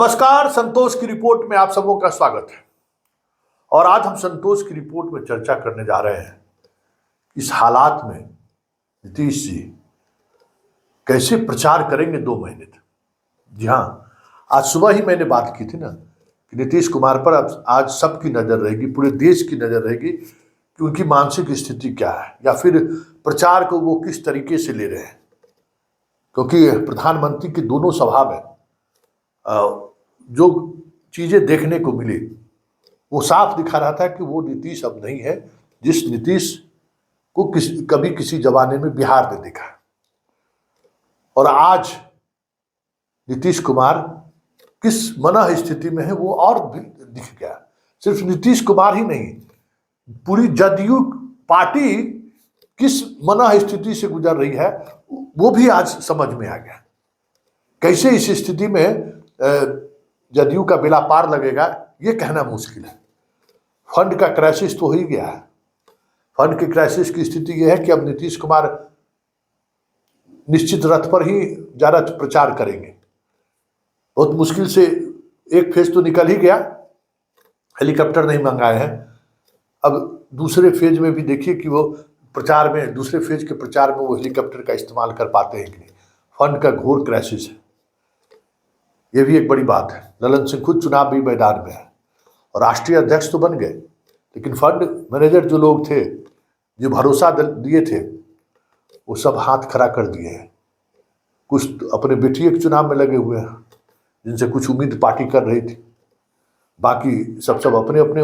नमस्कार, संतोष की रिपोर्ट में आप सबों का स्वागत है। और आज हम संतोष की रिपोर्ट में चर्चा करने जा रहे हैं इस हालात में नीतीश जी कैसे प्रचार करेंगे 2 महीने तक। जी हाँ, आज सुबह ही मैंने बात की थी ना कि नीतीश कुमार पर अब आज सबकी नजर रहेगी, पूरे देश की नजर रहेगी कि उनकी मानसिक स्थिति क्या है या फिर प्रचार को वो किस तरीके से ले रहे हैं। क्योंकि प्रधानमंत्री की दोनों सभा में जो चीजें देखने को मिली वो साफ दिखा रहा था कि वो नीतीश अब नहीं है जिस नीतीश को कभी किसी जमाने में बिहार ने देखा। और आज नीतीश कुमार किस मनः स्थिति में है वो और भी दिख गया। सिर्फ नीतीश कुमार ही नहीं, पूरी जदयू पार्टी किस मनः स्थिति से गुजर रही है वो भी आज समझ में आ गया। कैसे इस स्थिति में जदयू का बेड़ा पार लगेगा ये कहना मुश्किल है। फंड का क्राइसिस तो हो ही गया है। फंड के क्राइसिस की स्थिति यह है कि अब नीतीश कुमार निश्चित रथ पर ही ज्यादा प्रचार करेंगे। बहुत मुश्किल से एक फेज तो निकल ही गया, हेलीकॉप्टर नहीं मंगाए हैं। अब दूसरे फेज में भी देखिए कि वो प्रचार में, दूसरे फेज के प्रचार में वो हेलीकॉप्टर का इस्तेमाल कर पाते हैं कि नहीं। फंड का घोर क्राइसिस है, ये भी एक बड़ी बात है। ललन सिंह खुद चुनाव भी मैदान में है और राष्ट्रीय अध्यक्ष तो बन गए, लेकिन फंड मैनेजर जो लोग थे, जो भरोसा दिए थे, वो सब हाथ खड़ा कर दिए हैं। कुछ अपने बेटिए के चुनाव में लगे हुए हैं जिनसे कुछ उम्मीद पार्टी कर रही थी, बाकी सब अपने अपने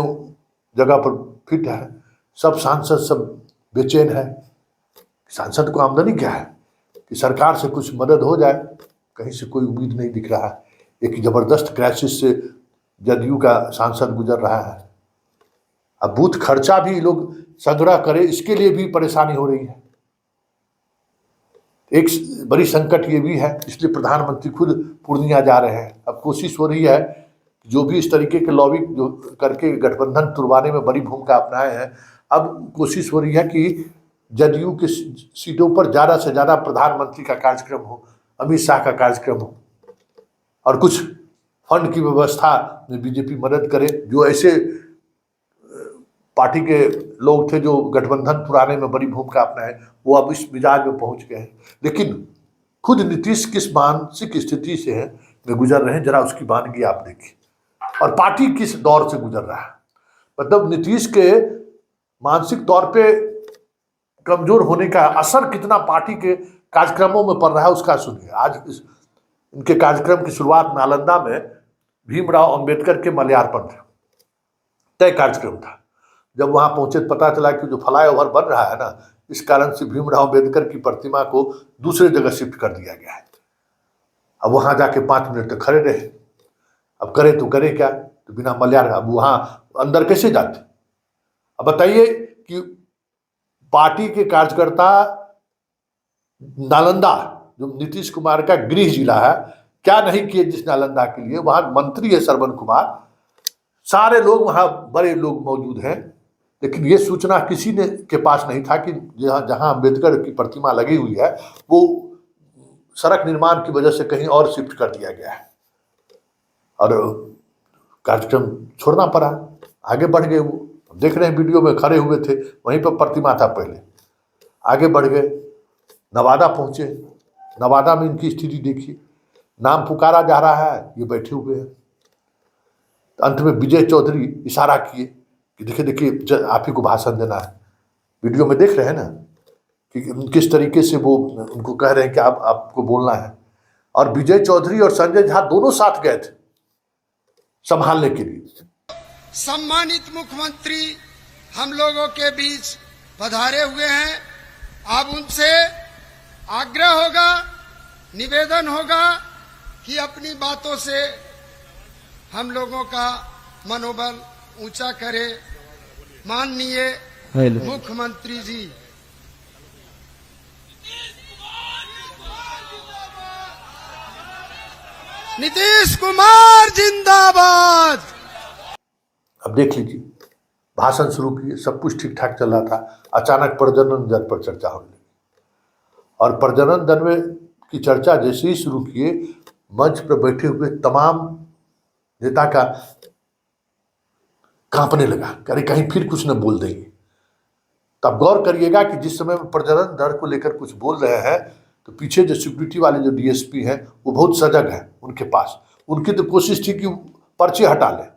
जगह पर फिट है। सब सांसद सब बेचैन है। सांसद को आमदनी क्या है कि सरकार से कुछ मदद हो जाए, कहीं से कोई उम्मीद नहीं दिख रहा है। एक जबरदस्त क्राइसिस से जदयू का सांसद गुजर रहा है। अब बूथ खर्चा भी लोग संग्रह करे, इसके लिए भी परेशानी हो रही है। एक बड़ी संकट ये भी है, इसलिए प्रधानमंत्री खुद पूर्णिया जा रहे हैं। अब कोशिश हो रही है जो भी इस तरीके के लॉबी जो करके गठबंधन तुड़वाने में बड़ी भूमिका अपनाए हैं, अब कोशिश हो रही है कि जदयू की सीटों पर ज़्यादा से ज़्यादा प्रधानमंत्री का कार्यक्रम हो, अमित शाह का कार्यक्रम हो, और कुछ फंड की व्यवस्था में बीजेपी मदद करे। जो ऐसे पार्टी के लोग थे जो गठबंधन पुराने में बड़ी भूमिका अपनाए, वो अब इस मिजाज में पहुंच गए हैं। लेकिन खुद नीतीश किस मानसिक स्थिति से है में गुजर रहे हैं, जरा उसकी वानगी आप देखिए, और पार्टी किस दौर से गुजर रहा है। मतलब नीतीश के मानसिक तौर पे कमजोर होने का असर कितना पार्टी के कार्यक्रमों में पड़ रहा है उसका सुनिए। आज इनके कार्यक्रम की शुरुआत नालंदा में भीमराव अंबेडकर के मल्यार्पण तय कार्यक्रम था। जब वहां पहुंचे तो पता चला कि जो फ्लाईओवर बन रहा है ना, इस कारण से भीमराव अंबेडकर की प्रतिमा को दूसरे जगह शिफ्ट कर दिया गया है। अब वहां जाके 5 मिनट तक खड़े रहे। अब करे तो करे क्या, तो बिना मल्यार्पण अब वहां अंदर कैसे जाते। अब बताइए कि पार्टी के कार्यकर्ता नालंदा, जो नीतीश कुमार का गृह जिला है, क्या नहीं किए जिस नालंदा के लिए। वहां मंत्री है श्रवण कुमार, सारे लोग वहां बड़े लोग मौजूद हैं, लेकिन ये सूचना किसी ने के पास नहीं था कि जहां अम्बेडकर की प्रतिमा लगी हुई है वो सड़क निर्माण की वजह से कहीं और शिफ्ट कर दिया गया है, और कार्यक्रम छोड़ना पड़ा। आगे बढ़ गए, वो देख रहे हैं वीडियो में खड़े हुए थे, वहीं पर प्रतिमा था पहले। आगे बढ़ गए, नवादा पहुंचे। नवादा में इनकी स्थिति देखिए, नाम पुकारा जा रहा है, ये बैठे हुए हैं। अंत में विजय चौधरी इशारा किए कि देखिए देखिए आप ही को भाषण देना है। वीडियो में देख रहे हैं ना कि किस तरीके से वो उनको कह रहे हैं कि आपको बोलना है। और विजय चौधरी और संजय झा दोनों साथ गए थे संभालने के लिए। सम्मानित मुख्यमंत्री हम लोगों के बीच पधारे हुए हैं। अब उनसे आग्रह होगा, निवेदन होगा कि अपनी बातों से हम लोगों का मनोबल ऊंचा करे। माननीय मुख्यमंत्री जी, नीतीश कुमार जिंदाबाद। अब देख लीजिए, भाषण शुरू किए, सब कुछ ठीक ठाक चल रहा था। अचानक प्रजनन दर पर चर्चा होने लगी, और प्रजनन दर में की चर्चा जैसे ही शुरू किए, मंच पर बैठे हुए तमाम नेता का कांपने लगा, अरे कहीं फिर कुछ न बोल देंगे। तब गौर करिएगा कि जिस समय में प्रजनन दर को लेकर कुछ बोल रहे हैं तो पीछे जो सिक्योरिटी वाले जो डीएसपी हैं वो बहुत सजग हैं उनके पास। उनकी तो कोशिश थी कि पर्चे हटा लें।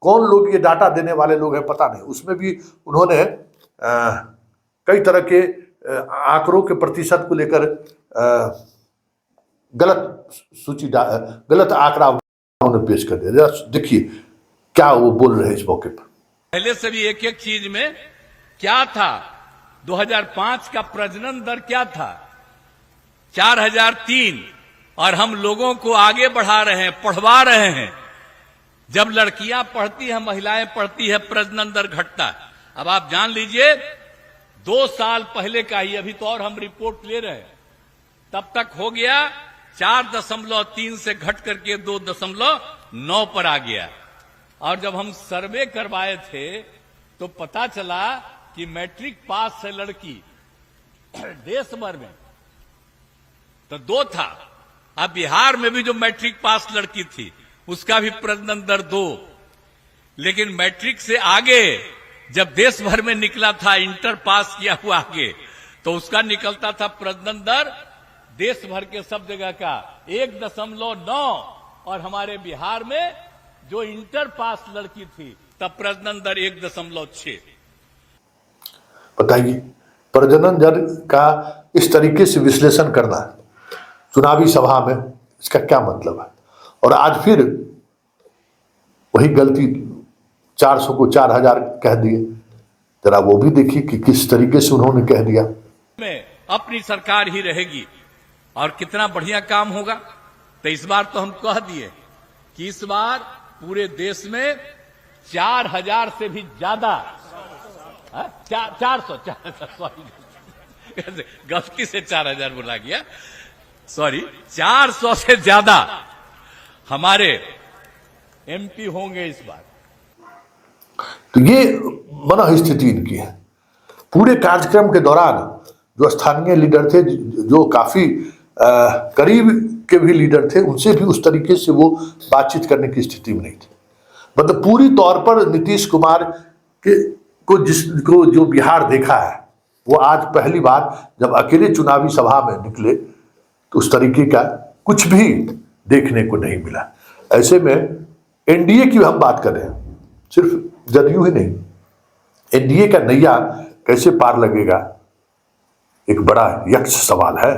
कौन लोग ये डाटा देने वाले लोग हैं पता नहीं। उसमें भी उन्होंने कई तरह के आंकड़ों के प्रतिशत को लेकर गलत आंकड़ा उन्होंने पेश कर दिया। देखिए क्या वो बोल रहे हैं इस मौके पर। पहले से भी एक एक चीज में क्या था, 2005 का प्रजनन दर क्या था, 4003, और हम लोगों को आगे बढ़ा रहे हैं, पढ़वा रहे हैं। जब लड़कियां पढ़ती हैं, महिलाएं पढ़ती है, प्रजनन दर घटता है। अब आप जान लीजिए 2 साल पहले का ही, अभी तो और हम रिपोर्ट ले रहे हैं, तब तक हो गया 4.3 से घट करके 2.9 पर आ गया। और जब हम सर्वे करवाए थे तो पता चला कि मैट्रिक पास है लड़की देश भर में तो 2 था। अब बिहार में भी जो मैट्रिक पास लड़की थी उसका भी प्रजनन दर 2। लेकिन मैट्रिक से आगे जब देश भर में निकला था, इंटर पास किया हुआ आगे, तो उसका निकलता था प्रजनन दर देश भर के सब जगह का 1.9, और हमारे बिहार में जो इंटर पास लड़की थी तब प्रजनन दर 1.6। बताइए, प्रजनन दर का इस तरीके से विश्लेषण करना चुनावी सभा में, इसका क्या मतलब है? और आज फिर वही गलती, 400 को 4000 कह दिए। जरा वो भी देखिए कि किस तरीके से उन्होंने कह दिया। में अपनी सरकार ही रहेगी और कितना बढ़िया काम होगा। तो इस बार तो हम कह दिए कि इस बार पूरे देश में 4000 से भी ज्यादा, 400 सॉरी गलती से 4000 बोला गया, सॉरी, 400 से ज्यादा हमारे एमपी होंगे इस बार। तो ये मन स्थिति इनकी है। पूरे कार्यक्रम के दौरान जो स्थानीय लीडर थे, जो काफी करीब के भी लीडर थे, उनसे भी उस तरीके से वो बातचीत करने की स्थिति में नहीं थे। मतलब पूरी तौर पर नीतीश कुमार को जो बिहार देखा है, वो आज पहली बार जब अकेले चुनावी सभा में निकले तो उस तरीके का कुछ भी देखने को नहीं मिला। ऐसे में एनडीए की हम बात कर रहे हैं, सिर्फ जदयू ही नहीं, एनडीए का नैया कैसे पार लगेगा, एक बड़ा यक्ष सवाल है।